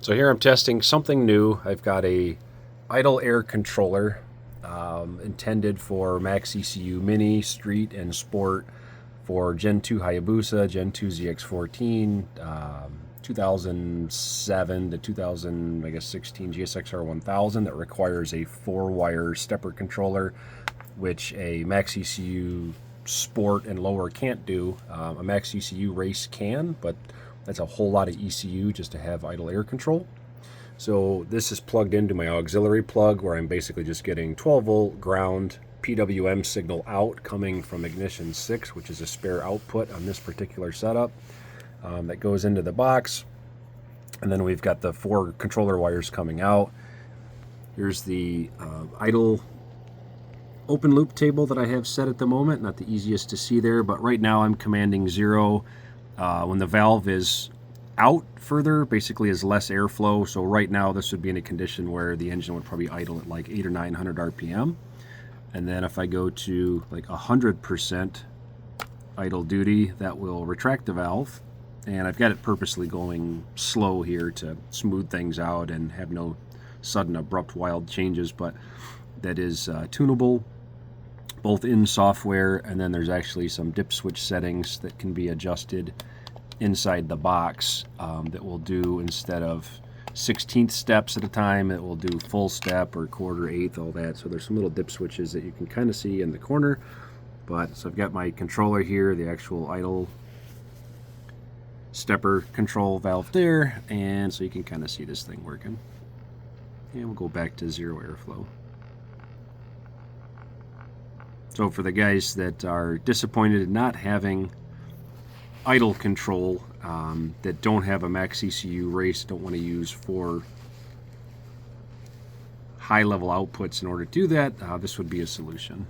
So here I'm testing something new. I've got a idle air controller intended for maxxecu Mini, Street, and Sport for Gen 2 Hayabusa, Gen 2 ZX14, 2007 to 2016 GSX-R 1000 that requires a 4-wire stepper controller, which a maxxecu Sport and lower can't do. A maxxecu Race can, but that's a whole lot of ECU just to have idle air control. So this is plugged into my auxiliary plug, where I'm basically just getting 12-volt ground PWM signal out coming from ignition 6, which is a spare output on this particular setup. That goes into the box, and then we've got the 4 controller wires coming out. Here's the idle open loop table that I have set at the moment. Not the easiest to see there, but right now I'm commanding 0 when the valve is out further, basically is less airflow. So right now this would be in a condition where the engine would probably idle at like 800 or 900 RPM. And then if I go to like 100% idle duty, that will retract the valve. And I've got it purposely going slow here to smooth things out and have no sudden abrupt wild changes, but that is tunable both in software, and then there's actually some dip switch settings that can be adjusted inside the box that will do, instead of 16th steps at a time, it will do full step or quarter, eighth, all that. So there's some little dip switches that you can kind of see in the corner. But so I've got my controller here, the actual idle stepper control valve there, and so you can kind of see this thing working. And we'll go back to 0 airflow. So for the guys that are disappointed in not having idle control, that don't have a maxxecu Race, don't want to use 4 high level outputs in order to do that, this would be a solution.